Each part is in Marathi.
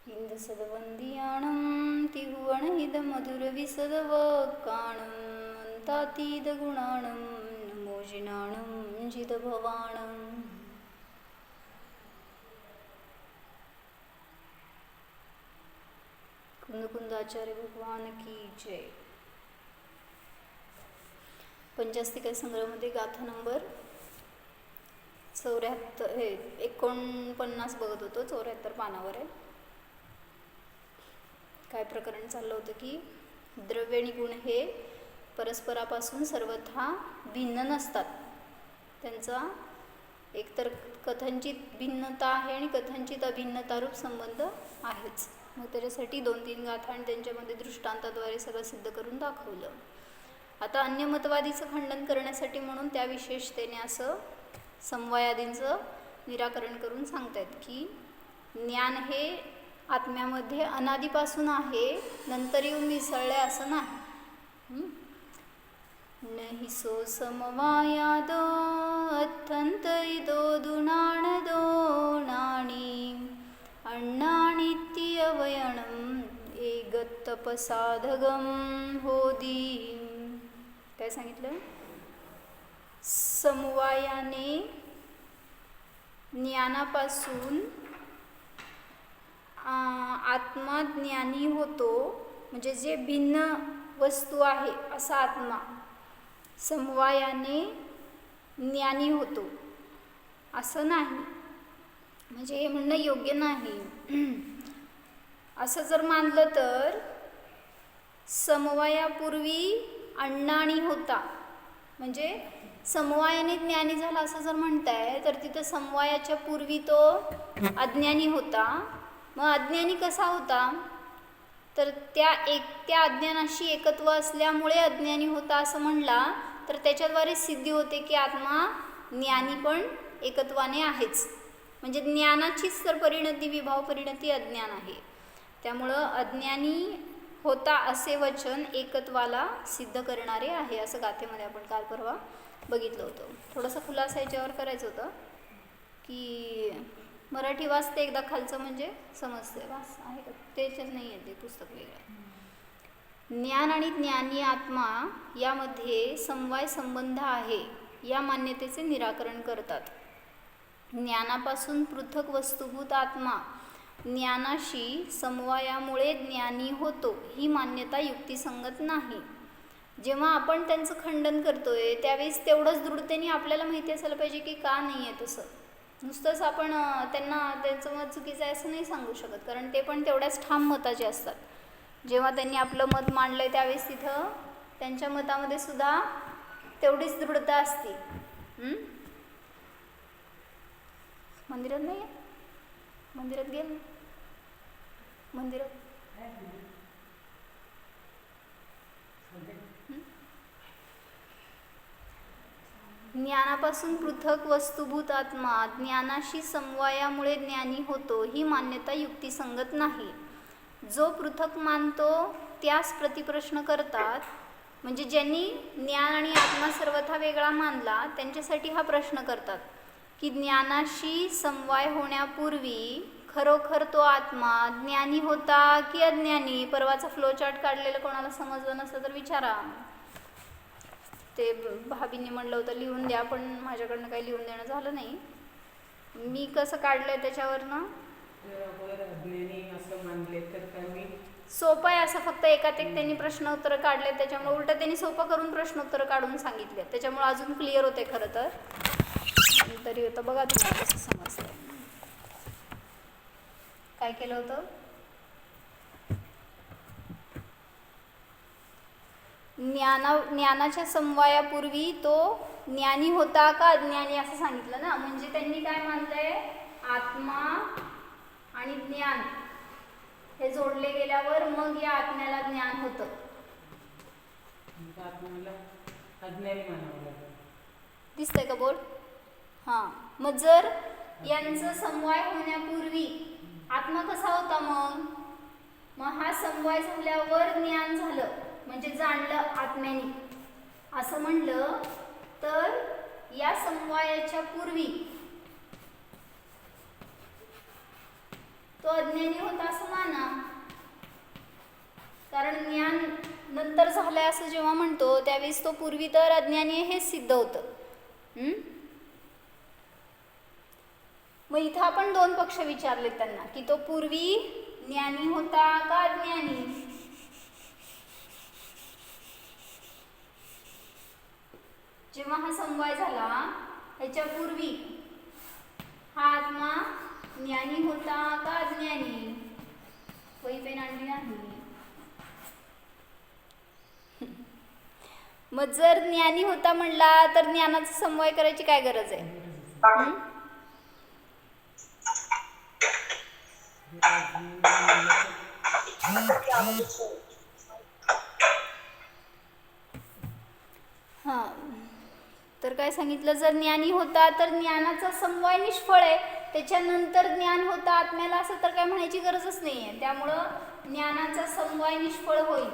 हिंदसदवंदियाणं तिहुवणहिदमधुरविसदवकाणं अन्तातीदगुणाणं नमोजिनाणं जिदभवाणं। कुंदकुंदाचार्य भगवान की जय। पंचास्तिका संग्रहामध्ये गाथा नंबर 49 बघत होतो, 74 पानावर आहे. काय प्रकरण चाललं होतं की द्रव्य आणि गुण हे परस्परापासून सर्वथा भिन्न नसतात. त्यांचा एकतर कथनचित भिन्नता आहे आणि कथनचित अभिन्नतारूप संबंध आहेच. मग त्याच्यासाठी 2-3 गाथा आणि त्यांच्यामध्ये दृष्टांताद्वारे सगळं सिद्ध करून दाखवलं. आता अन्य मतवादीचं खंडन करण्यासाठी म्हणून त्या विशेषतेने असं समवायादींचं निराकरण करून सांगतायत की ज्ञान हे आत्म्यामध्ये अनादिपासून आहे, नंतर येऊन मिसळले असं नाही. नहि सो समवायादो अत्यंतरिदो दुनाणदो नाणी अण्णानित्यवयणम एकतपसाधगम होदी. काय सांगितलं? समवायाने ज्ञानापासून आत्मा ज्ञानी होतो, म्हणजे जे भिन्न वस्तू आहे असा आत्मा समवायाने ज्ञानी होतो असं नाही. म्हणजे हे म्हणणं योग्य नाही. असं जर मानलं तर समवायापूर्वी अण्णाणी होता, म्हणजे समवायाने ज्ञानी झाला असं जर म्हणताय तर तिथं समवायाच्या पूर्वी तो अज्ञानी होता. मग अज्ञानी कसा होता? तर त्या अज्ञानाशी एकत्व असल्यामुळे अज्ञानी होता असं म्हणला तर त्याच्याद्वारे सिद्धी होते की आत्मा ज्ञानी पण एकत्वाने आहेच. म्हणजे ज्ञानाचीच तर परिणती, विभाव परिणती अज्ञान आहे. त्यामुळं अज्ञानी होता असे वचन एकत्वाला सिद्ध करणारे आहे, असं गाथेमध्ये आपण काल परवा बघितलं होतं. थोडंसं खुलासा याच्यावर करायचं होतं की मराठी वाचते एकदा खालचं म्हणजे समजते. वाच आहे का? त्याच्यात नाही आहे, ते पुस्तक वेगळं. ज्ञान आणि ज्ञानी आत्मा यामध्ये समवाय संबंध आहे या मान्यतेचे निराकरण करतात. ज्ञानापासून पृथक वस्तुभूत आत्मा ज्ञानाशी समवायामुळे ज्ञानी होतो ही मान्यता युक्तिसंगत नाही. जेव्हा आपण त्यांचं खंडन करतोय त्यावेळेस तेवढंच दृढतेने आपल्याला माहिती असायला पाहिजे की का नाही आहे तसं. नुसतंच आपण त्यांना त्यांचं मत चुकीचं आहे असं नाही सांगू शकत, कारण ते पण तेवढ्याच ठाम मताचे असतात. जेव्हा त्यांनी आपलं मत मांडलं आहे त्यावेळेस तिथं त्यांच्या मतामध्ये सुद्धा तेवढीच दृढता असते. मंदिरात नाही आहे? मंदिरात गेलं? मंदिरात ज्ञानापासून पृथक वस्तुभूत आत्मा ज्ञानाशी समवायामुळे ज्ञानी होतो ही मान्यता युक्तिसंगत नाही. जो पृथक मानतो त्यास प्रतिप्रश्न करतात. म्हणजे ज्यांनी ज्ञान आणि आत्मा सर्वथा वेगळा मानला त्यांच्यासाठी हा प्रश्न करतात की ज्ञानाशी समवाय होण्यापूर्वी खरोखर तो आत्मा ज्ञानी होता की अज्ञानी? परवाचा फ्लोचार्ट काढलेलं कोणाला समजलं नसतं तर विचारा. ते भाभीने म्हणलं होतं लिहून द्या, पण माझ्याकडनं काही लिहून देणं झालं नाही. मी कसं काढलंय त्याच्यावरनं सोपं आहे. असं फक्त एकात एक त्यांनी प्रश्नोत्तरं काढले, त्याच्यामुळे उलट त्यांनी सोपं करून प्रश्नोत्तरं काढून सांगितले, त्याच्यामुळे अजून क्लिअर होते खरं तर. तरी होतं बघा तुम्हाला कसं समजतं. काय केलं होतं? ज्ञानाच्या समवायापूर्वी तो ज्ञानी होता का अज्ञानी असं सांगितलं ना. म्हणजे त्यांनी काय मानलंय? आत्मा आणि ज्ञान हे जोडले गेल्यावर मग या आत्म्याला ज्ञान होतं. दिसतंय का बोल? हां. मग जर यांचं समवाय होण्यापूर्वी आत्मा कसा होता? मग हा समवाय झाल्यावर ज्ञान झालं म्हणजे जाणलं आत्म्याने असं म्हणलं तर या समवायाच्या पूर्वी तो अज्ञानी होता असं माना, कारण ज्ञान नंतर झालंय असं जेव्हा म्हणतो त्यावेळेस तो पूर्वी तर अज्ञानी आहे हेच सिद्ध होतं. मग इथं आपण दोन पक्ष विचारले त्यांना की तो पूर्वी ज्ञानी होता का अज्ञानी. जेव्हा हा समवाय झाला ह्याच्या पूर्वी हा आत्मा ज्ञानी होता का अज्ञानी. वही पेन आणली नाही. मग जर ज्ञानी होता म्हणला तर ज्ञानाचा समवाय करायची काय गरज आहे. हां, तर काय सांगितलं, जर ज्ञानी होता तर ज्ञानाचा समवाय निष्फळ आहे, त्याच्यानंतर ज्ञान होता आत्म्याला असं तर काय म्हणायची गरजच नाही आहे. त्यामुळं ज्ञानाचा समवाय निष्फळ होईल.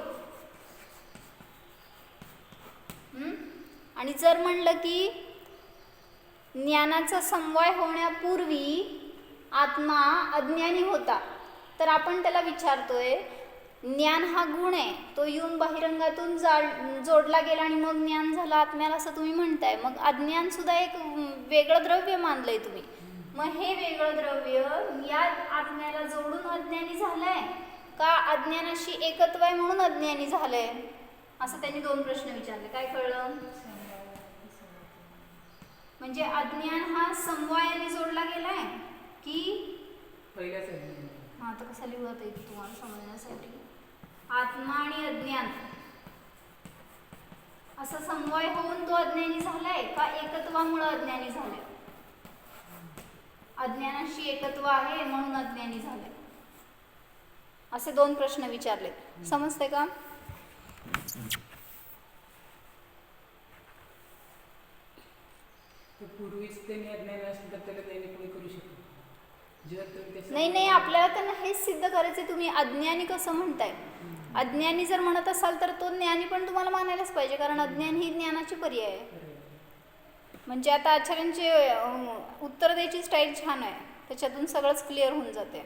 आणि जर म्हणलं की ज्ञानाचा समवाय होण्यापूर्वी आत्मा अज्ञानी होता तर आपण त्याला विचारतोय ज्ञान हा गुण आहे, तो येऊन बाहिरंगातून जोडला गेला आणि मग ज्ञान झालं आत्म्याला असं तुम्ही म्हणताय. मग अज्ञान सुद्धा एक वेगळं द्रव्य मानलंय तुम्ही. मग हे वेगळं द्रव्य या आत्म्याला जोडून अज्ञानी झालंय का अज्ञानाशी एकत्व आहे म्हणून अज्ञानी झालंय, असं त्यांनी दोन प्रश्न विचारले. काय कळलं. म्हणजे अज्ञान हा समवायाने जोडला गेलाय की पहिल्याच. हां, तर कसा लिहत येईल तुम्हाला समजण्यासाठी. आत्मा आणि अज्ञान असा समवाय होऊन तो अज्ञानी झालाय का एकत्वामुळे अज्ञानी झालाय. अज्ञानाशी एकत्व आहे म्हणून अज्ञानी झालाय. असे दोन प्रश्न विचारले. समजते का. पूर्वीच त्यांनी अज्ञानी असेल तर त्याला त्यांनी पुढे करू शकतो. नाही, आपल्याला तर हेच सिद्ध करायचं. तुम्ही अज्ञानी कसं म्हणताय. अज्ञानी जर म्हणत असाल तर तो ज्ञानी पण तुम्हाला मानायलाच पाहिजे, कारण अज्ञान ही ज्ञानाची पर्याय आहे. म्हणजे आता आचार्यांचे उत्तर द्यायची स्टाईल छान आहे, त्याच्यातून सगळंच क्लिअर होऊन जाते.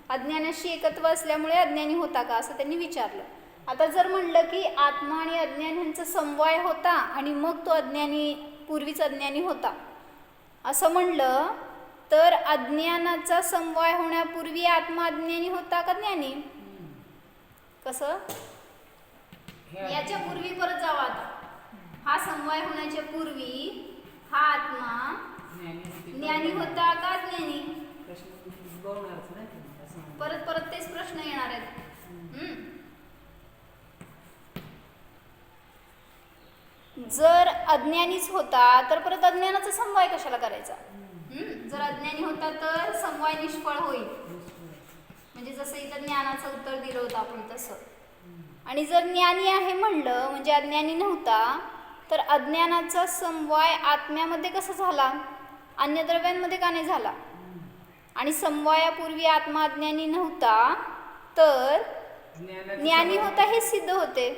अज्ञानाशी एकत्व असल्यामुळे अज्ञानी होता का असं त्यांनी विचारलं. आता जर म्हणलं की आत्मा आणि अज्ञान यांचा समवाय होता आणि मग तो अज्ञानी पूर्वीच अज्ञानी होता असं म्हणलं तर अज्ञानाचा समवाय होण्यापूर्वी आत्मा अज्ञानी होता का ज्ञानी. कसं. याच्या पूर्वी परत जावा. आता हा समवाय होण्याच्या पूर्वी हा आत्मा ज्ञानी होता का ज्ञानी. परत परत तेच प्रश्न येणार आहेत. जर अज्ञानीच होता तर परत अज्ञानाचा समवाय कशाला करायचा. जर अज्ञानी होता तर समवाय निष्फळ होईल. म्हणजे जसं इथं ज्ञानाचं उत्तर दिलं होतं आपण तसं. आणि जर ज्ञानी आहे म्हणलं म्हणजे अज्ञानी नव्हता तर अज्ञानाचा समवाय आत्म्यामध्ये कसा झाला, अन्य द्रव्यांमध्ये का नाही झाला. आणि समवायापूर्वी आत्मा अज्ञानी नव्हता तर ज्ञानी होता हे सिद्ध होते.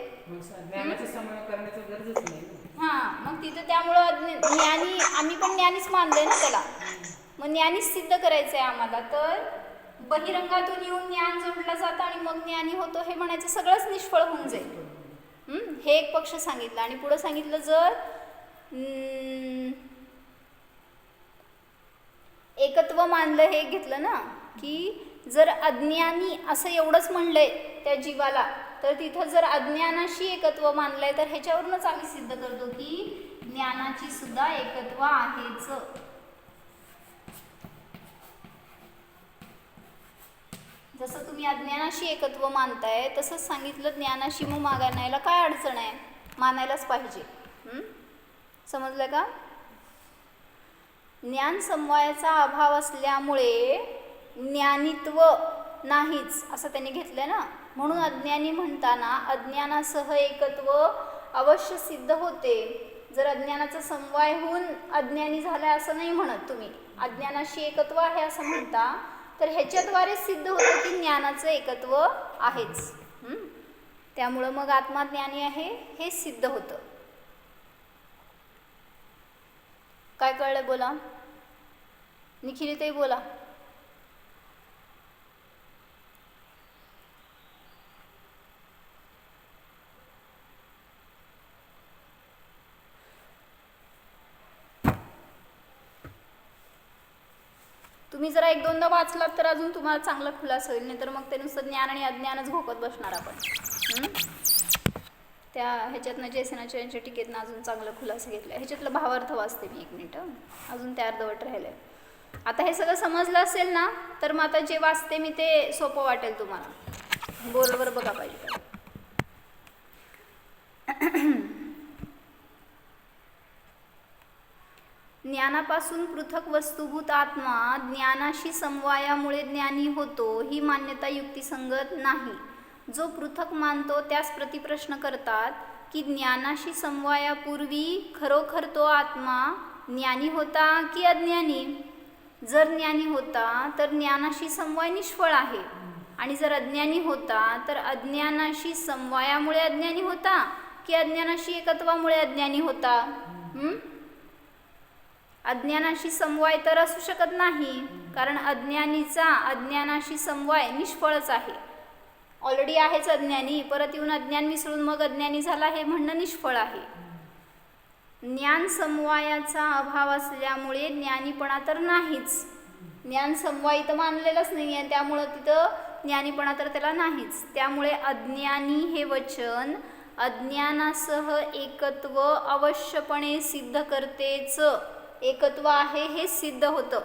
हां, मग तिथं त्यामुळं ज्ञानी आम्ही पण ज्ञानीच मानलंय ना त्याला. मग ज्ञानीच सिद्ध करायचं आहे आम्हाला. तर बहिरंगातून येऊन ज्ञान जोडलं जातं आणि मग ज्ञानी होतो हे म्हणायचं सगळंच निष्फळ होऊन जाईल. हे एक पक्ष सांगितलं. आणि पुढं सांगितलं जर एकत्व मानलं हे घेतलं ना की जर अज्ञानी असं एवढंच म्हणलंय त्या जीवाला तर तिथं जर अज्ञानाशी एकत्व मानलंय तर ह्याच्यावरूनच आम्ही सिद्ध करतो की ज्ञानाची सुद्धा एकत्व आहेच. जसं तुम्ही अज्ञानाशी एकत्व मानताय तसंच सांगितलं ज्ञानाशी मग मागायला काय अडचण आहे, मानायलाच पाहिजे. समजलं का. ज्ञान समवायाचा अभाव असल्यामुळे ज्ञानित्व नाहीच असं त्यांनी घेतलं ना. म्हणून अज्ञानी म्हणताना अज्ञानासह एकत्व अवश्य सिद्ध होते. जर अज्ञानाचा समवाय होऊन अज्ञानी झाला असं नाही म्हणत तुम्ही, अज्ञानाशी एकत्व आहे असं म्हणता तर ह्याच्याद्वारे सिद्ध होतं की ज्ञानाचं एकत्व आहेच. त्यामुळं मग आत्मा ज्ञानी आहे हे सिद्ध होतं. काय कळलं बोला. निखिलताई बोला. तुम्ही जरा एक दोनदा वाचलात तर अजून तुम्हाला चांगला खुलासा होईल, नाही तर मग ते नुसतं ज्ञान आणि अज्ञानच घोकत बसणार आपण. हं? त्या ह्याच्यातनं जयसेनाचार्यांच्या टीकेतनं अजून चांगला खुलासा घेतला. ह्याच्यातला भावार्थ वाचते मी 1 मिनिट. अजून ते अर्धवट राहिलं आहे. आता हे सगळं समजलं असेल ना, तर मग आता जे वाचते मी ते सोपं वाटेल तुम्हाला. बोर्डवर बघा पाहिजे. ज्ञानापासून पृथक वस्तुभूत आत्मा ज्ञानाशी समवायामुळे ज्ञानी होतो ही मान्यता युक्तिसंगत नाही. जो पृथक मानतो त्यास प्रतिप्रश्न करतात की ज्ञानाशी समवायापूर्वी खरोखर तो आत्मा ज्ञानी होता की अज्ञानी. जर ज्ञानी होता तर ज्ञानाशी समवाय निष्फळ आहे, आणि जर अज्ञानी होता तर अज्ञानाशी समवायामुळे अज्ञानी होता की अज्ञानाशी एकत्वामुळे अज्ञानी होता. अज्ञानाशी समवाय तर असू शकत नाही, कारण अज्ञानीचा अज्ञानाशी समवाय निष्फळच आहे. ऑलरेडी आहेच अज्ञानी, परत येऊन अज्ञान मिसळून मग अज्ञानी झाला हे म्हणणं निष्फळ आहे. ज्ञान समवायाचा अभाव असल्यामुळे ज्ञानीपणा तर नाहीच. ज्ञान समवाय तर मानलेलंच नाही आहे, त्यामुळं तिथं ज्ञानीपणा तर त्याला नाहीच. त्यामुळे अज्ञानी हे वचन अज्ञानासह एकत्व अवश्यपणे सिद्ध करतेच. एकत्व आहे हे सिद्ध होतं,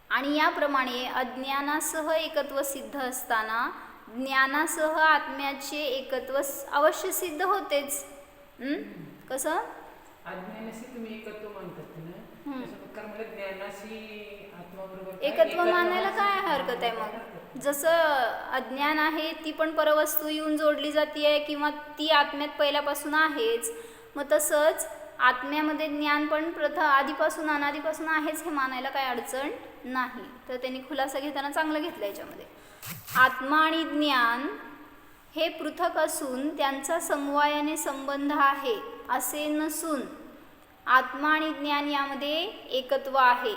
आणि याप्रमाणे अज्ञानासह एकत्व सिद्ध असताना ज्ञानासह आत्म्याचे एकत्व अवश्य सिद्ध होतेच. कसं? अज्ञानाशी तुम्ही एकत्व मानतात ना, तसं प्रकार मला ज्ञानाशी आत्माबरोबर एकत्व मानायला काय हरकत आहे मग? जसं अज्ञान आहे ती पण परवस्तू येऊन जोडली जाते किंवा ती आत्म्यात पहिल्यापासून आहेच, मग तसंच आत्म्यामध्ये ज्ञान पण आधीपासून अनादीपासून आहेच हे मानायला काय अडचण नाही. तर त्यांनी खुलासा घेताना चांगलं घेतलं याच्यामध्ये. आत्मा आणि ज्ञान हे पृथक असून त्यांचा समवायाने संबंध आहे असे नसून आत्मा आणि ज्ञान यामध्ये एकत्व आहे.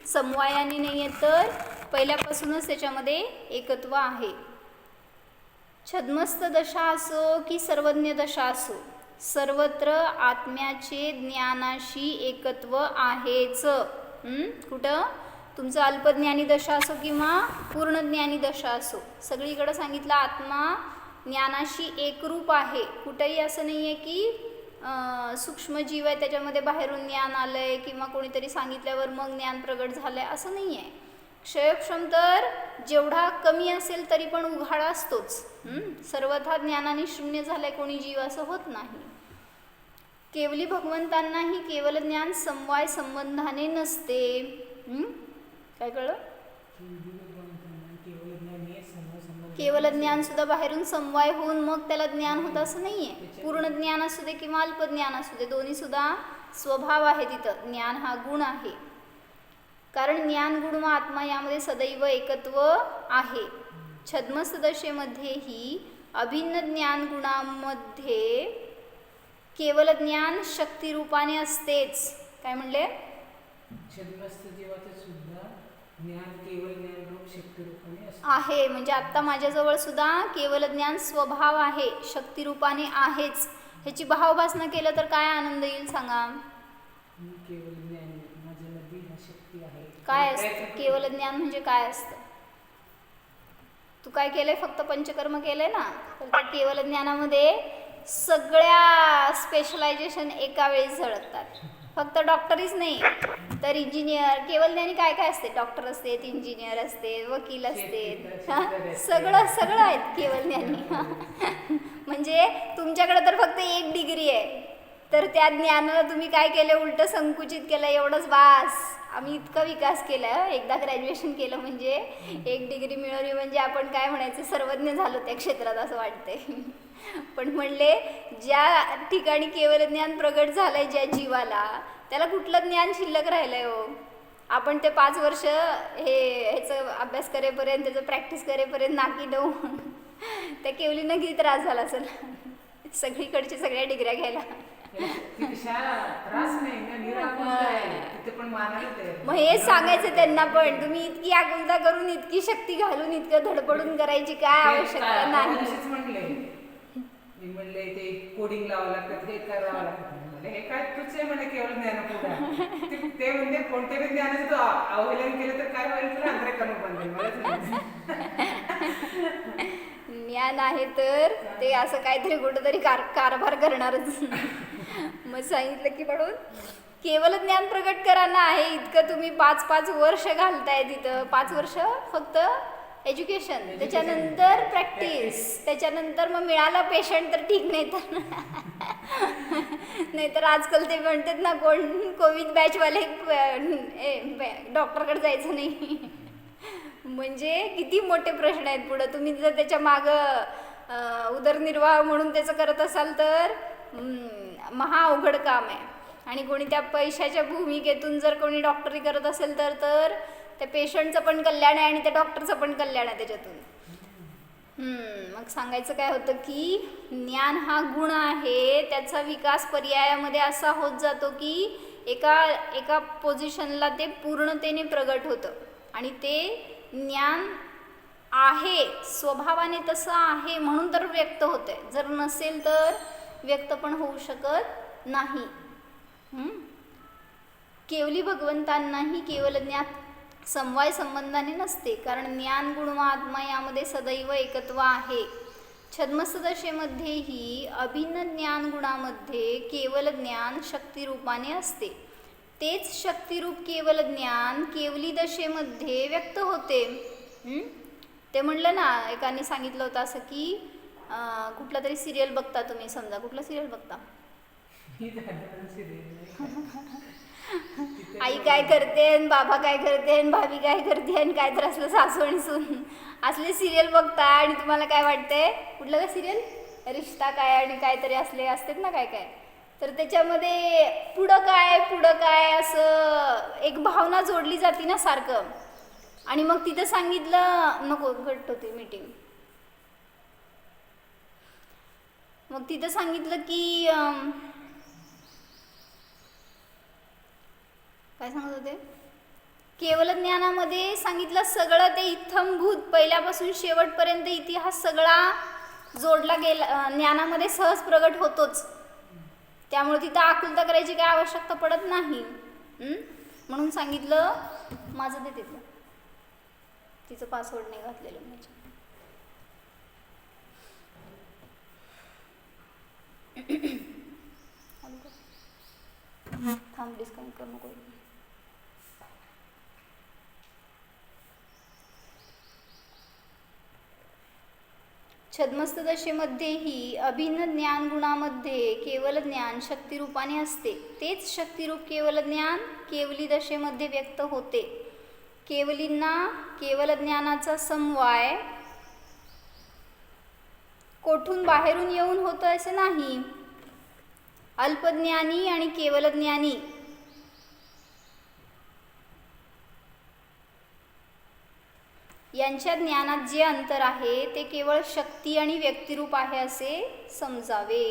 समवायाने नाही आहे तर पहिल्यापासूनच त्याच्यामध्ये एकत्व आहे. छद्मस्त दशा असो की सर्वज्ञ दशा असो, सर्वत्र आत्म्याचे ज्ञानाशी एकत्व आहेच. कुठं? तुमचं अल्पज्ञानी दशा असो किंवा पूर्णज्ञानी दशा असो, सगळीकडं सांगितलं आत्मा ज्ञानाशी एकरूप आहे. कुठंही असं नाही आहे की सूक्ष्म जीव आहे त्याच्यामध्ये बाहेरून ज्ञान आलं आहे किंवा कोणीतरी सांगितल्यावर मग ज्ञान प्रगट झालं आहे, असं नाही आहे. क्षयक्षम तर जेवढा कमी असेल तरी पण उघाडा असतोच. सर्वथा ज्ञानाने शून्य झालंय कोणी जीव असं होत नाही. केवली भगवंतांनाही केवल ज्ञान समवाय संबंधाने नसते. काय कळलं? केवल ज्ञान सुद्धा बाहेरून समवाय होऊन मग त्याला ज्ञान होतं असं नाही आहे. पूर्ण ज्ञान असू दे किंवा अल्पज्ञान असू दे, दोन्ही सुद्धा स्वभाव आहे तिथं. ज्ञान हा गुण आहे, कारण ज्ञान गुण व आत्मा यामध्ये सदैव एकत्व आहे. छद्मस्त दशेमध्येही अभिन्न ज्ञान गुणामध्ये केवल ज्ञान शक्तिरूपाने असतेच. काय म्हणले? छद्मस्त जीवाचं सुद्धा ज्ञान केवळ ज्ञान रूप शक्तिरूपाने आहे. म्हणजे आत्ता माझ्याजवळ सुद्धा केवल ज्ञान स्वभाव आहे, शक्तिरूपाने आहेच. ह्याची भावभासना केलं तर काय आनंद येईल सांगा? केवळ ज्ञान माझ्यामध्ये हा शक्ती आहे. काय असतं केवल ज्ञान म्हणजे? काय असतं? तू काय केलंय? फक्त पंचकर्म केलंय ना, तर त्या केवल ज्ञानामध्ये सगळ्या स्पेशलायझेशन एका वेळेस झळकतात. फक्त डॉक्टरीच नाही तर इंजिनियर. केवल ज्ञानी काय काय असते? डॉक्टर असते, इंजिनियर असते, वकील असते, सगळं सगळं आहेत केवल ज्ञानी. म्हणजे तुमच्याकडे तर फक्त 1 डिग्री आहे, तर त्या ज्ञानाला तुम्ही काय केलं? उलटं संकुचित केलं. एवढंच बास. आम्ही इतका विकास केला. एकदा ग्रॅज्युएशन केलं म्हणजे 1 डिग्री मिळवली म्हणजे आपण काय म्हणायचं, सर्वज्ञ झालो त्या क्षेत्रात असं वाटतंय. पण म्हणले ज्या ठिकाणी केवल ज्ञान प्रगट झालंय ज्या जीवाला, त्याला कुठलं ज्ञान शिल्लक राहिलंय हो? आपण ते 5 वर्ष ह्याचं अभ्यास करेपर्यंत, त्याचं प्रॅक्टिस करेपर्यंत नाकी नऊ त्या केवलीनं किती त्रास झाला असेल सगळीकडच्या सगळ्या डिग्र्या घ्यायला. मग हेच सांगायचं त्यांना पण, तुम्ही इतकी आकुलता करून, इतकी शक्ती घालून, इतकं धडपडून करायची काय आवश्यकता नाही. म्हणले ते कोडिंग लावावं लागतं, ते करावं लागतं. म्हणले हे काय तुझे म्हणे केवळ ज्ञानपूर्ण ते म्हणजे कोणत्याही ज्ञानाचं तू अवहेलन केलं तर काय होईल तुला अंतरे कमी बनवेल मला ज्ञान आहे तर ते असं काहीतरी कुठंतरी कारभार करणारच. मग सांगितलं की म्हणून केवळ ज्ञान प्रगट करायला आहे इतकं तुम्ही 5-5 वर्ष घालताय तिथं. 5 वर्ष फक्त एज्युकेशन, त्याच्यानंतर प्रॅक्टिस, त्याच्यानंतर मग मिळाला पेशंट तर ठीक, नाही तर नाहीतर आजकाल ते म्हणतात ना कोविड बॅचवाले डॉक्टरकडे जायचं नाही. म्हणजे किती मोठे प्रश्न आहेत पुढं. तुम्ही जर त्याच्या मागं उदरनिर्वाह म्हणून त्याचं करत असाल तर महा अवघड काम आहे. आणि कोणी त्या पैशाच्या भूमिकेतून जर कोणी डॉक्टरी करत असेल तर त्या पेशंटचं पण कल्याण आहे आणि त्या डॉक्टरचं पण कल्याण आहे त्याच्यातून. मग सांगायचं काय होतं की ज्ञान हा गुण आहे, त्याचा विकास पर्यायामध्ये असा होत जातो की एका पोझिशनला ते पूर्णतेने प्रगट होतं. आणि ते ज्ञान आहे स्वभावाने तसं आहे म्हणून तर व्यक्त होतंय. जर नसेल तर व्यक्त पण होऊ शकत नाही. केवली भगवंतांनाही केवल ज्ञान समवाय संबंधाने नसते, कारण ज्ञान गुण व आत्मा यामध्ये सदैव एकत्व आहे. छद्मसदशेमध्येही अभिन्न ज्ञान गुणामध्ये केवल ज्ञान शक्तिरूपाने असते. तेच शक्तिरूप केवल ज्ञान केवली दशेमध्ये व्यक्त होते. ते म्हणलं ना, एकाने सांगितलं होतं असं की कुठला तरी सिरियल बघता तुम्ही, समजा कुठला सिरियल बघता, आई काय करते आणि बाबा काय करते आणि भाभी काय करते आणि काय तर असलं सासू आणि सून असले सिरियल बघता आणि तुम्हाला काय वाटतंय कुठलं का सिरियल रिश्ता काय आणि काहीतरी असले असतात ना काय काय, तर त्याच्यामध्ये पुढं काय असं एक भावना जोडली जाते ना सारखं. आणि मग तिथं सांगितलं नको घट्ट होती मीटिंग. मग तिथं सांगितलं की काय सांगत होते, केवल ज्ञानामध्ये सांगितलं सगळं ते इत्थंभूत पहिल्यापासून शेवटपर्यंत इतिहास सगळा जोडला गेला, ज्ञानामध्ये सहज प्रगट होतोच. त्यामुळे तिथं आकुलता करायची काय आवश्यकता पडत नाही. म्हणून सांगितलं माझं ते तिथलं तिचं पासवर्ड नाही घातलेलं माझ्या. थांब डिस्कनेक्ट करू नको. छद्मस्तदशेमध्येही अभिन्न ज्ञान गुणामध्ये केवल ज्ञान शक्तिरूपाने असते. तेच शक्तिरूप केवल ज्ञान केवली दशेमध्ये व्यक्त होते. केवलींना केवल ज्ञानाचा समवाय कोठून बाहेरून येऊन होतो असे नाही. अल्पज्ञानी आणि केवल ज्ञानी यांच्या ज्ञानात जे अंतर आहे ते केवळ शक्ती आणि व्यक्तिरूप आहे असे समजावे.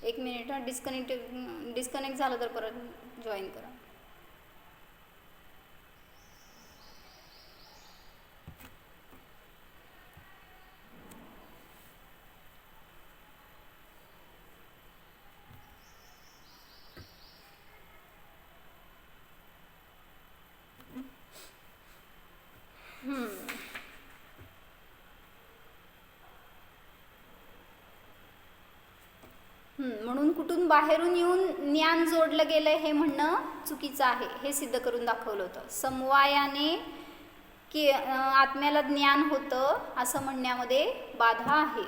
एक मिनिट, डिस्कनेक्ट झालं तर परत जॉईन करा. म्हणून कुठून बाहेरून येऊन ज्ञान जोडलं गेलं हे म्हणणं चुकीचं आहे, हे सिद्ध करून दाखवलं होतं. समवायाने की आत्म्याला ज्ञान होतं असं म्हणण्यामध्ये बाधा आहे.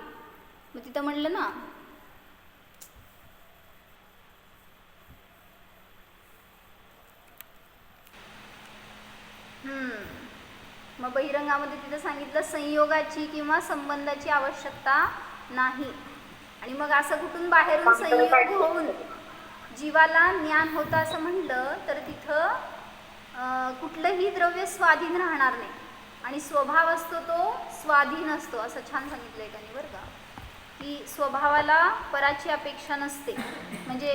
मग तिथं म्हणलं ना मग बहिरंगामध्ये तिथं सांगितलं संयोगाची किंवा संबंधाची आवश्यकता नाही. आणि मग असं कुठून बाहेरून संयोग होऊन जीवाला ज्ञान होतं असं म्हटलं तर तिथं कुठलंही द्रव्य स्वाधीन राहणार नाही आणि स्वभाव असतो तो स्वाधीन असतो असं छान सांगितलं एकाने बरं का, की स्वभावाला पराची अपेक्षा नसते. म्हणजे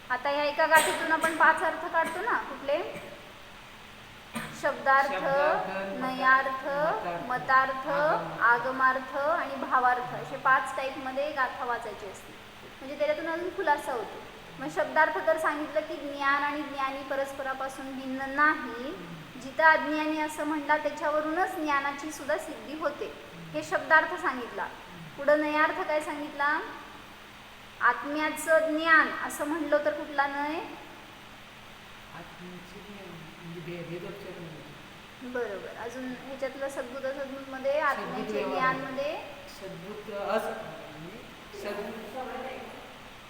आता या एका गाठीतून आपण 5 अर्थ काढतो ना, कुठले शब्दार्थ, शब्दार्थ, नयार्थ, मतार्थ, मतार्थ, आगमार्थ. आगमार्थ आणि भावार्थ असे 5 टाईपमध्ये गाथा वाचायची असते. म्हणजे त्याच्यातून अजून खुलासा होतो. मग शब्दार्थ तर सांगितलं की ज्ञान आणि ज्ञानी परस्परापासून भिन्न नाही. जिथं अज्ञानी असं म्हणला त्याच्यावरूनच ज्ञानाची सुद्धा सिद्धी होते. हे शब्दार्थ सांगितला. पुढं नयार्थ काय सांगितला? आत्म्याचं ज्ञान असं म्हणलं तर कुठला नय? आत्म्याचे ज्ञान म्हणजे भेदोपचार म्हणजे बरोबर. अजून ह्याच्यातलं सद्भूत असद्भूतमध्ये आत्म्याचे व्यवहार. ज्ञानमध्ये सद्भूत म्हणजे सद्भूत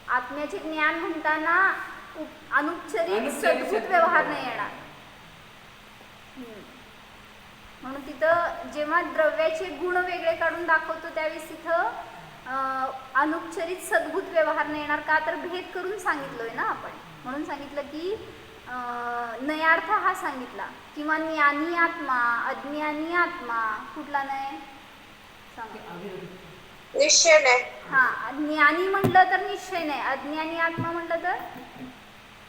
आत्म्याचे ज्ञान म्हणताना अनुपचारिक अनुपचारिक सद्भूत सद्भूत व्यवहार नाही व्यवहार. येणार. म्हणून तिथं जेव्हा द्रव्याचे गुण वेगळे काढून दाखवतो त्यावेळेस तिथं अनुपचारित सद्भूत व्यवहार नाही येणार. का तर भेद करून सांगितलोय ना आपण. म्हणून सांगितलं की नयार्थ हा सांगितला किंवा ज्ञानी आत्मा, अज्ञानी आत्मा कुठला नाही सांगितलं. अभिवृद्धी निश्चय नाही. हा, ज्ञानी म्हटलं तर निश्चय नाही, अज्ञानी आत्मा म्हटलं तर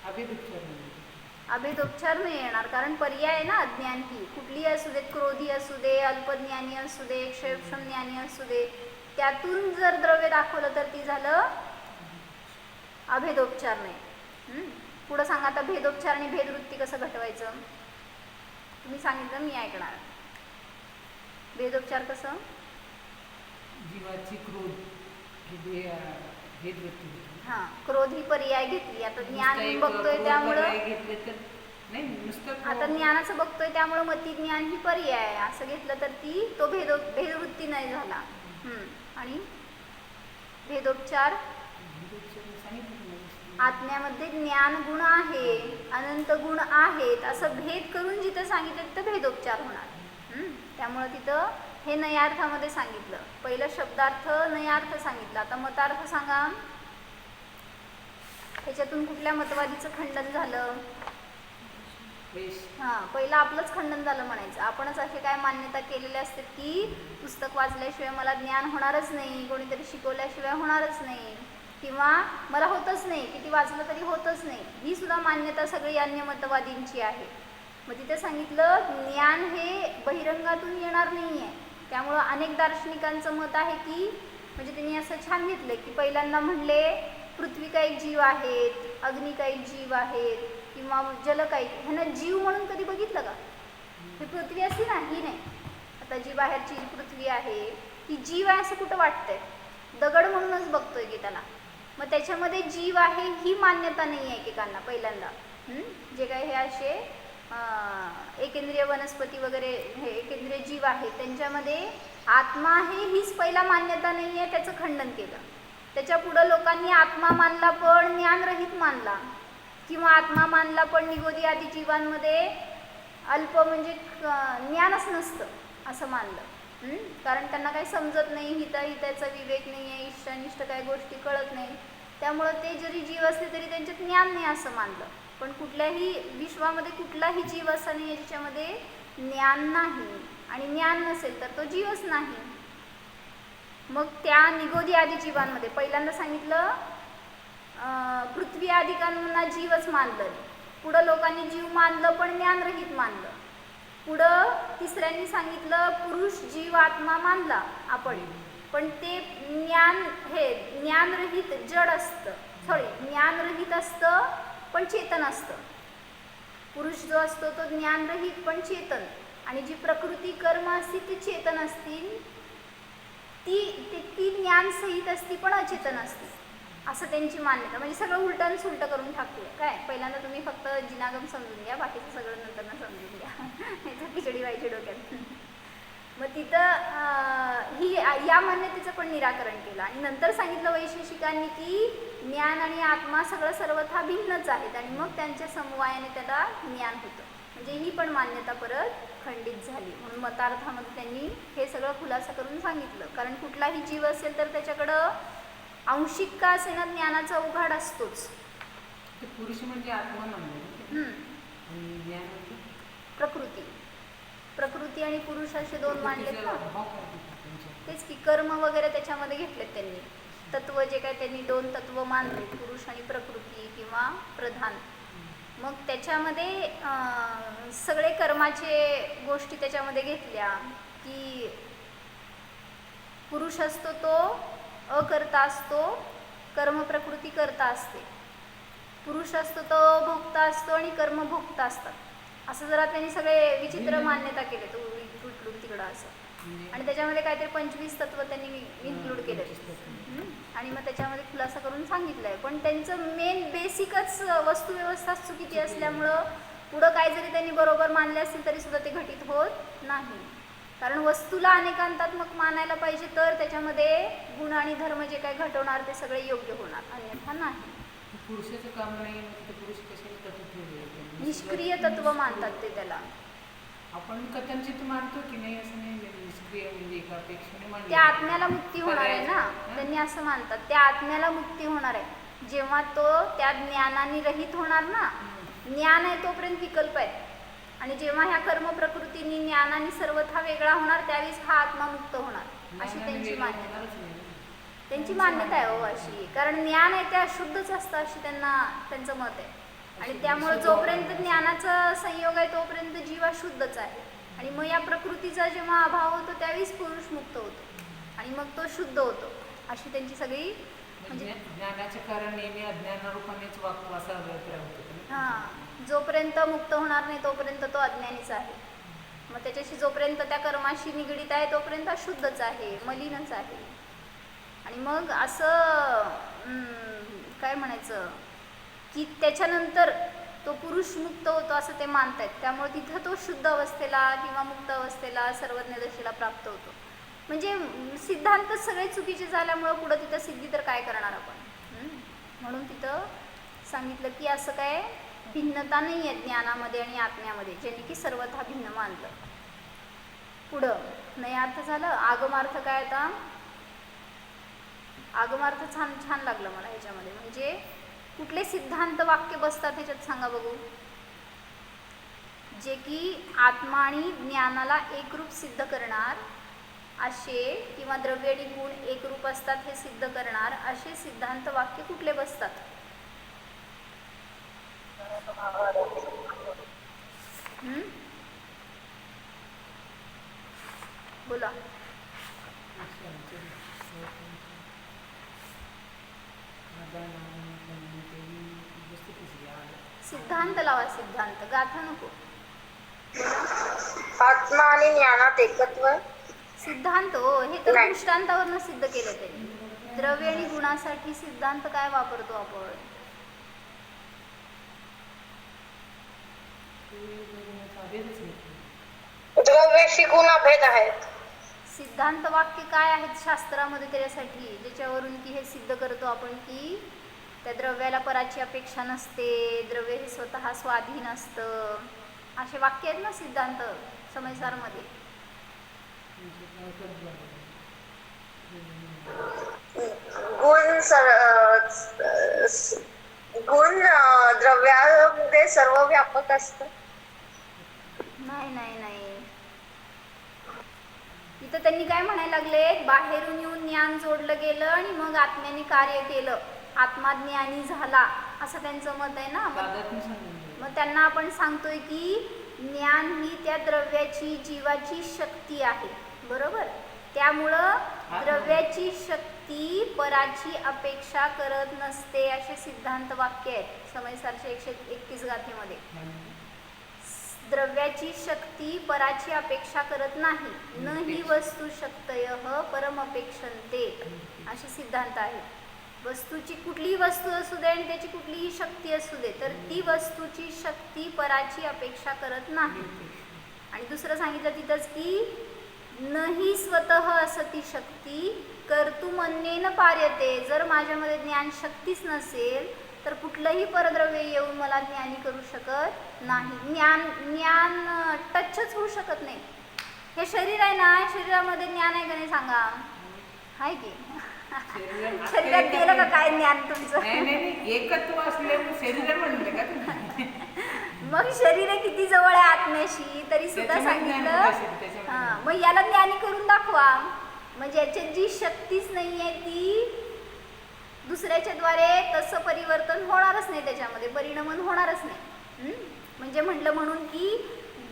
अभिवृद्धी म्हणजे अभेदोपचार नाही येणार. कारण पर्याय आहे ना अज्ञान ही. कुठलीही असू दे, क्रोधी असू दे, अल्पज्ञानी असू दे, क्षयक्षम ज्ञानी असू दे, त्यातून जर द्रव्य दाखवलं तर ती झालं अभेदोपचार नाही. पुढं सांगा आता भेदोपचार आणि भेदवृत्ती कसं घटवायचं. तुम्ही सांगितलं मी ऐकणार. भेदोपचार कसं? जीवाची क्रोध हे भेदवृत्ती होती. हां, क्रोध ही पर्याय घेतली. आता नुसतं ज्ञान एक बघतोय क्रोध त्यामुळं पर्याय घेतले तर नाही नुसतं आता ज्ञानाचं बघतोय त्यामुळं मती ज्ञान ही पर्याय आहे असं घेतलं तर ती तो भेदवृत्ती नाही झाला. आणि भेदोपचार आत्म्यामध्ये ज्ञान गुण आहे, अनंत गुण आहेत असं भेद करून जिथं सांगितलं तिथं भेदोपचार होणार. त्यामुळं तिथं हे नयार्थामध्ये सांगितलं. पहिलं शब्दार्थ नयार्थ सांगितलं. आता मतार्थ सांगा. ह्याच्यातून कुठल्या मतवादीचं खंडन झालं? हां, पहिलं आपलंच खंडन झालं म्हणायचं. आपणच असे काय मान्यता केलेल्या असतात की पुस्तक वाचल्याशिवाय मला ज्ञान होणारच नाही, कोणीतरी शिकवल्याशिवाय होणारच नाही, किंवा मला होतच नाही, किती वाचलं तरी होतच नाही. ही सुद्धा मान्यता सगळी अन्य मतवादींची आहे. मग तिथे सांगितलं ज्ञान हे बहिरंगातून येणार नाही आहे. त्यामुळं अनेक दार्शनिकांचं मत आहे की म्हणजे त्यांनी असं छान घेतलं की पहिल्यांदा म्हणले पृथ्वी काही जीव आहेत, अग्नी काही जीव आहेत, किंवा जल काही. ह्यांना जीव म्हणून कधी बघितलं का? ही पृथ्वी असली ना, ही नाही. आता जी बाहेरची पृथ्वी आहे ती जीव आहे असं कुठं वाटतंय? दगड म्हणूनच बघतोय की त्याला. मग त्याच्यामध्ये जीव आहे ही मान्यता नाही आहे एकेकांना पहिल्यांदा. जे काही हे असे एकेंद्रिय वनस्पती वगैरे हे एकेंद्रिय जीव आहेत त्यांच्यामध्ये आत्मा आहे हीच पहिला मान्यता नाही आहे. त्याचं खंडन केलं. त्याच्या पुढं लोकांनी आत्मा मानला पण ज्ञानरहित मानला, किंवा आत्मा मानला पण निगोदी आदी जीवांमध्ये अल्प म्हणजे ज्ञानच नसतं असं मानलं. कारण त्यांना काही समजत नाही, हिताहिताचा विवेक नाही आहे, इष्टानिष्ट काही गोष्टी कळत नाही. त्यामुळं ते जरी जीव असले तरी त्यांच्यात ज्ञान नाही असं मानलं. पण कुठल्याही विश्वामध्ये कुठलाही जीव असा नाही ज्याच्यामध्ये ज्ञान नाही, आणि ज्ञान नसेल तर तो जीवच नाही. मग त्या निगोदी आदी जीवांमध्ये पहिल्यांदा सांगितलं पृथ्वी आदिकांना जीवच मानलं. पुढं लोकांनी जीव मानलं पण ज्ञानरहित मानलं. पुढं तिसऱ्यांनी सांगितलं पुरुष जीव आत्मा मानला आपण, पण ते ज्ञानरहित जड असतं, ज्ञानरहित असतं पण चेतन असतं. पुरुष जो असतो तो ज्ञानरहित पण चेतन, आणि जी प्रकृती कर्म असते ती चेतन असतील, ती ज्ञानसहित असती पण अचेतन असते असं त्यांची मान्यता. म्हणजे सगळं उलटं सुलटं करून टाकलं काय. पहिल्यांदा तुम्ही फक्त जिनागम समजून घ्या, बाकीचं सगळं नंतर समजून घ्या. ह्याचं खिचडी व्हायची डोक्यात. मग तिथं ही या मान्यतेचं पण निराकरण केलं. आणि नंतर सांगितलं वैशेषिकांनी की ज्ञान आणि आत्मा सगळं सर्वथा भिन्नच आहेत, आणि मग त्यांच्या समवायाने त्याला ज्ञान होतं. म्हणजे ही पण मान्यता परत खंडित झाली. म्हणून मतार्थामध्ये त्यांनी हे सगळं खुलासा करून सांगितलं. कारण कुठलाही जीव असेल तर त्याच्याकडं आंशिक का असे ना ज्ञानाचा उघाड असतोच. पुरुष म्हणजे आत्मा मानले आणि ज्ञान प्रकृती आणि पुरुष असे दोन मांडलेत ना. तेच की कर्म वगैरे त्याच्यामध्ये घेतलेत त्यांनी. तत्व जे काय त्यांनी 2 तत्व मानले, पुरुष आणि प्रकृती किंवा प्रधान. मग त्याच्यामध्ये सगळे कर्माचे गोष्टी त्याच्यामध्ये घेतल्या की पुरुष असतो तो अकर्ता असतो, कर्म प्रकृती करता असते. पुरुष असतो तो भोक्ता असतो आणि कर्म भोक्ता असतात. असं जरा त्यांनी सगळे विचित्र मान्यता केले तो उलटून तिकडं असं. आणि त्याच्यामध्ये काहीतरी 25 तत्व त्यांनी इन्क्लूड केले आणि मग त्याच्यामध्ये खुलासा करून सांगितलंय. पण त्यांचं मेन बेसिकच वस्तुव्यवस्था चुकीची असल्यामुळं पुढं काय जरी त्यांनी बरोबर मानले असतील तरी सुद्धा ते घटित होत नाही. कारण वस्तूला अनेकांतात्मक मानायला पाहिजे तर त्याच्यामध्ये गुण आणि धर्म जे काय घटवणार ते सगळे योग्य होणार, अन्यथा नाही. पुरुषाचं काम नाही, पुरुष कशाला तत्व ठेवले? निष्क्रिय तत्व मानतात ते त्याला. आपण कथनचित मानतो की नाही असं नाही, निष्क्रिय म्हणजे एकापेक्षाने मानले. त्या आत्म्याला मुक्ती होणार आहे ना, त्यांनी असं मानतात. त्या आत्म्याला मुक्ती होणार आहे जेव्हा तो त्या ज्ञानाने रहित होणार ना. ज्ञान आहे तोपर्यंत विकल्प आहेत आणि जेव्हा ह्या कर्म प्रकृतीने ज्ञानाने सर्वथा वेगळा होणार त्यावेळेस हा आत्मा मुक्त होणार, अशी त्यांची मान्यता. त्यांची मान्यता आहे हो अशी. कारण ज्ञान आहे ते अशुद्धच असतं अशी त्यांचं मत आहे. आणि त्यामुळे जोपर्यंत ज्ञानाचा संयोग आहे तोपर्यंत जीव अशुद्धच आहे. आणि मग या प्रकृतीचा जेव्हा अभाव होतो त्यावेळेस पुरुष मुक्त होतो आणि मग तो शुद्ध होतो, अशी त्यांची सगळी म्हणजे ज्ञानाचे कारण नेहमी अज्ञानारूपानेच वागतो असा अभिप्राय होतो. हां, जोपर्यंत मुक्त होणार नाही तोपर्यंत तो अज्ञानीच आहे. मग त्याच्याशी जोपर्यंत त्या कर्माशी निगडीत आहे तोपर्यंत अशुद्धच आहे, मलिनच आहे. आणि मग असं काय म्हणायचं की त्याच्यानंतर तो पुरुष मुक्त होतो असं ते मानत आहेत. त्यामुळे तिथं तो शुद्ध अवस्थेला किंवा मुक्त अवस्थेला सर्वज्ञ दशेला प्राप्त होतो. म्हणजे सिद्धांतच सगळे चुकीचे झाल्यामुळं पुढं तिथं सिद्धी तर काय करणार आपण. म्हणून तिथं सांगितलं की असं काय भिन्नता नाही आहे ज्ञानामध्ये आणि आत्म्यामध्ये, ज्यांनी की सर्वथा भिन्न मानलं. पुढं नयार्थ झालं. आगमार्थ काय आता? आगमार्थ छान छान लागलं मला ह्याच्यामध्ये. म्हणजे कुठले सिद्धांत वाक्य बसतात ह्याच्यात सांगा बघू, जे की आत्मा आणि ज्ञानाला एकरूप सिद्ध करणार असे किंवा द्रव्य आणि गुण एकरूप असतात हे सिद्ध करणार असे सिद्धांत वाक्य कुठले बसतात? बोला. सिद्धांत लावा, सिद्धांत, गाथा नको. आत्मा आणि ज्ञानात एकत्व. सिद्धांत हो, हे तर दृष्टांतावरनं सिद्ध केलं त्यांनी. द्रव्य आणि गुणासाठी सिद्धांत काय वापरतो आपण? द्रव्याशी गुण अभेद आहेत. सिद्धांत वाक्य काय आहेत शास्त्रामध्ये त्याच्यासाठी, ज्याच्यावरून की हे सिद्ध करतो आपण की त्या द्रव्याला पराची अपेक्षा नसते, द्रव्य हे स्वतः स्वाधीन असतं, असे वाक्य आहेत ना सिद्धांत समयसारमध्ये. गुण द्रव्यामध्ये सर्व व्यापक असतं. नाही नाही नाही, इथं त्यांनी काय म्हणायला लागले, बाहेरून येऊन ज्ञान जोडलं गेलं आणि मग आत्म्याने कार्य केलं, आत्मा ज्ञानी झाला असं त्यांचं मत आहे ना. मग त्यांना आपण सांगतोय की ज्ञान ही त्या द्रव्याची जीवाची शक्ती आहे, बरोबर. त्यामुळं द्रव्याची शक्ती पराची अपेक्षा करत नसते असे सिद्धांत वाक्य आहेत समयसारच्या 131 गाथेमध्ये. द्रव्याची शक्ती पराची अपेक्षा करत नाही, न ही वस्तू शक्तयः परमपेक्षन्ते असे सिद्धांत आहेत. वस्तूची कुठलीही वस्तू असू दे आणि त्याची कुठलीही शक्ती असू दे तर ती वस्तूची शक्ती पराची अपेक्षा करत नाही. आणि दुसरं सांगितलं तिथंच की नही स्वतः असती शक्ती कर्तुमन्येन पार्यते. जर माझ्यामध्ये ज्ञान शक्तीच नसेल तर कुठलंही परद्रव्य येऊन मला ज्ञानी करू शकत नाही. ज्ञान टचच होऊ शकत नाही. हे शरीर आहे ना, शरीरामध्ये ज्ञान आहे का नाही सांगा? आहे की? शरीरात गेलं का काय ज्ञान तुमचं? एकत्व असल्यामुळे शरीर म्हणले का तुम्ही? मग शरीर किती जवळ आहे आत्म्याशी तरी सुद्धा सांगितलं. हां, मग याला ज्ञानी करून दाखवा. म्हणजे याच्यात जी शक्तीच नाही आहे ती दुसऱ्याच्या द्वारे तसं परिवर्तन होणारच नाही, त्याच्यामध्ये परिणमन होणारच नाही. म्हणजे म्हटलं म्हणून की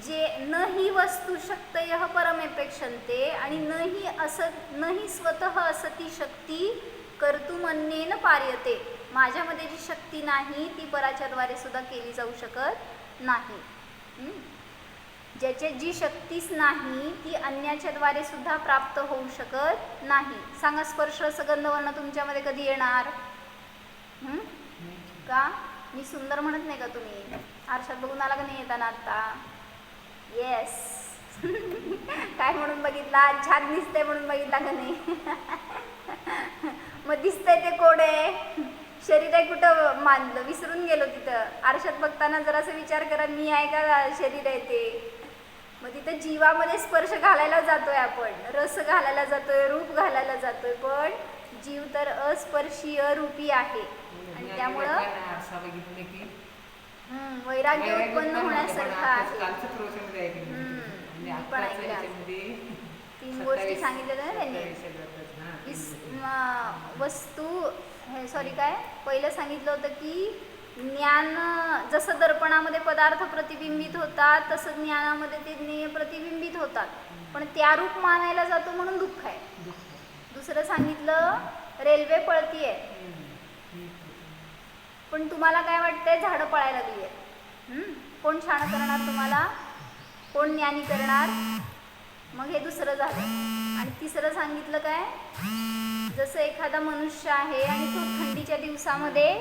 जे न ही वस्तू शक्तयः परमेपेक्षन्ते आणि न ही स्वतः असती शक्ती कर्तुमन्येन पार्यते. माझ्यामध्ये जी शक्ती नाही ती पराच्याद्वारे सुद्धा केली जाऊ शकत नाही. ज्याच्यात जी शक्तीच नाही ती अन्याच्याद्वारे सुद्धा प्राप्त होऊ शकत नाही. सांगा स्पर्श रसगंधवर्ण तुमच्यामध्ये कधी येणार? का मी सुंदर म्हणत नाही का? तुम्ही आरशात बघून आला का नाही येताना आत्ता? येस. काय म्हणून बघितला? छान दिसतंय म्हणून बघितला का नाही? मग दिसतंय ते कोड आहे, शरीर आहे कुठं मानलं, विसरून गेलो तिथं. आरशात बघताना जरासा विचार करा, मी आहे का शरीर आहे ते? मग तिथं जीवामध्ये स्पर्श घालायला जातोय आपण, रस घालायला जातोय, रूप घालायला जातोय, पण जीव तर अस्पर्शीय रूपी आहे. आणि त्यामुळं वैराग्य उत्पन्न होण्यासारखं आहे. मी पण ऐकलं. 3 गोष्टी सांगितल्या ना त्यांनी. वस्तू सॉरी काय पहिलं सांगितलं होतं की ज्ञान जसं दर्पणामध्ये पदार्थ प्रतिबिंबित होतात तसं ज्ञानामध्ये ते ज्ञेय प्रतिबिंबित होतात, पण त्या रूप मानायला जातो म्हणून दुःख आहे. दुसरं सांगितलं रेल्वे पळतीये, पण तुम्हाला काय वाटतंय? झाडं पळायला लागली आहे. कोण शाण करणार तुम्हाला? कोण ज्ञानी करणार? मग हे दुसरं झालं. आणि तिसरं सांगितलं काय? जसं एखादा मनुष्य आहे आणि तो थंडीच्या दिवसामध्ये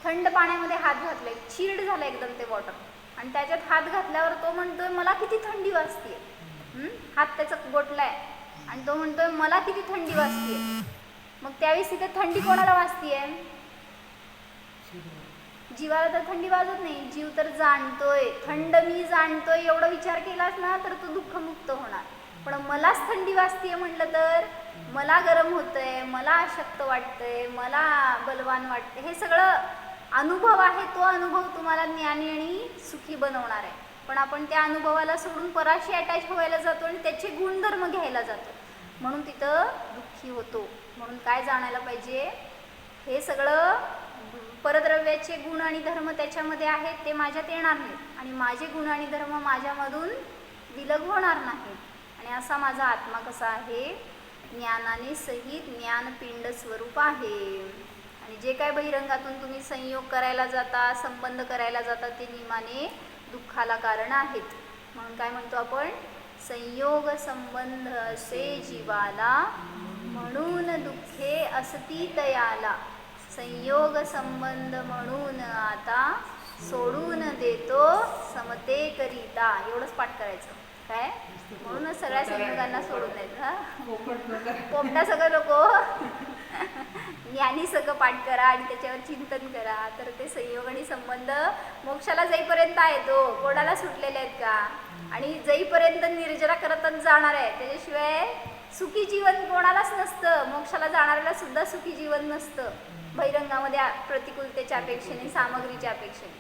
थंड पाण्यामध्ये हात घातलाय, चिल्ड झाला एकदम ते वॉटर, आणि त्याच्यात हात घातल्यावर तो म्हणतोय मला किती थंडी वाजतीये. हात त्याचा गोठलाय आणि तो म्हणतोय मला किती थंडी वाजतीये. मग त्यावेळेस तिथे थंडी कोणाला वाजतीये? जीवाला तर थंडी वाजत नाही. जीव तर जाणतोय, थंड मी जाणतोय एवढा विचार केलास ना तर तू दुःखमुक्त होणार. पण मलाच थंडी वाजतीये म्हटलं तर मला गरम होतंय, मला अशक्त वाटतंय, मला बलवान वाटतंय. हे सगळं अनुभव आहे. तो अनुभव तुम्हाला ज्ञानी आणि सुखी बनवणार आहे. पण आपण त्या अनुभवाला सोडून पराशी अटॅच व्हायला जातो आणि त्याचे गुणधर्म घ्यायला जातो, म्हणून तिथं दुःखी होतो. म्हणून काय जाणायला पाहिजे? हे सगळं परद्रव्याचे गुण आणि धर्म त्याच्यामध्ये आहेत, ते माझ्यात येणार नाहीत, आणि माझे गुण आणि धर्म माझ्यामधून विलग होणार नाहीत. आणि असा माझा आत्मा कसा आहे? ज्ञानाने सहित ज्ञानपिंड स्वरूप आहे. आणि जे काय बहिरंगातून तुम्ही संयोग करायला जाता, संबंध करायला जाता, ते नियमाने दुःखाला कारण आहेत. म्हणून काय म्हणतो आपण? संयोग संबंध असे जीवाला, म्हणून दुःखे असती तयाला. संयोग संबंध म्हणून आता सोडून देतो समते करिता. एवढंच पाठ करायचं काय? म्हणूनच सगळ्या संयोगांना सोडून द्यायचं. पोपटा सगळं लोक ज्ञानी सगळं पाठ करा आणि त्याच्यावर चिंतन करा, तर ते संयोग आणि संबंध मोक्षाला जाईपर्यंत आहेत. कोणाला सुटलेले आहेत का? आणि जाईपर्यंत निर्जरा करतच जाणार आहे. त्याच्याशिवाय सुखी जीवन कोणालाच नसतं. मोक्षाला जाणाऱ्याला सुद्धा सुखी जीवन नसतं. बहिरंगामध्ये प्रतिकूलतेच्या अपेक्षेने, सामग्रीच्या अपेक्षेने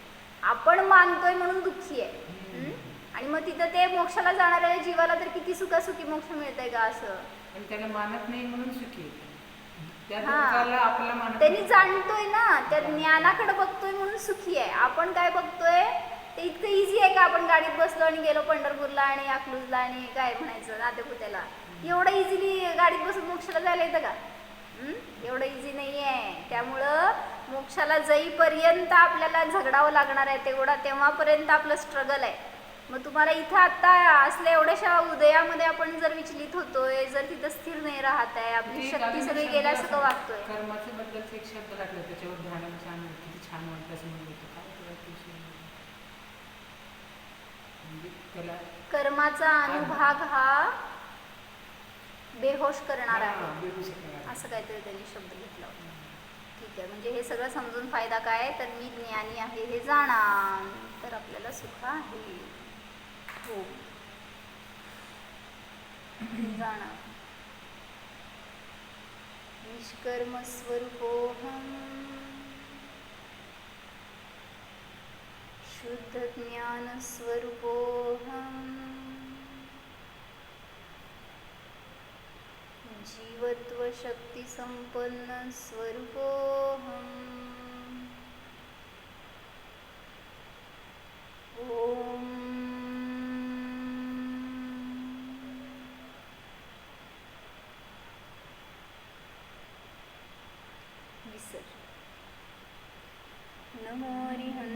आपण मानतोय म्हणून दुःखी आहे. आणि मग तिथं ते मोक्षाला जाणाऱ्या जीवाला तर किती सुखासुखी मोक्ष मिळतंय का? असं त्याला मानत नाही म्हणून सुखी. त्यांनी जाणतोय ना, त्या ज्ञानाकडे बघतोय म्हणून सुखी आहे. आपण काय बघतोय? ते इतकं इझी आहे का? आपण गाडीत बसलो आणि गेलो पंढरपूरला आणि अकलूजला आणि काय म्हणायचं नातेपुत्याला, एवढं इझिली गाडीत बसून मोक्षाला जायला येतं का? एवढं इझी नाही आहे. त्यामुळं मोक्षाला जाईपर्यंत आपल्याला झगडावं लागणार आहे. तेव्हापर्यंत आपलं स्ट्रगल आहे. मग तुम्हाला इथं आत्ता असल्या एवढ्याशा उदयामध्ये आपण जर विचलित होतोय, जर तिथं स्थिर नाही राहत आहे, आपली शक्ती सगळी गेल्यासारखं वागतोय. कर्माच्या बद्दलचं एक शब्द लागला, त्याच्यावर ध्यानाला छान किती छान वाटतं असं म्हणतो. कर्माचा अनुभाग हा बेहोश करणार आहे, असं काहीतरी त्यांनी शब्द घेतला होता. ठीक आहे, म्हणजे हे सगळं समजून फायदा काय? तर मी ज्ञानी आहे हे जाणा, तर आपल्याला सुख आहे. हो, जाणा. निष्कर्म स्वरूपोऽहम् शुद्ध ज्ञान स्वरूपोऽहम् जीवत्व शक्ति संपन्न स्वरूपोऽहम्. विसर. नमो हरिहं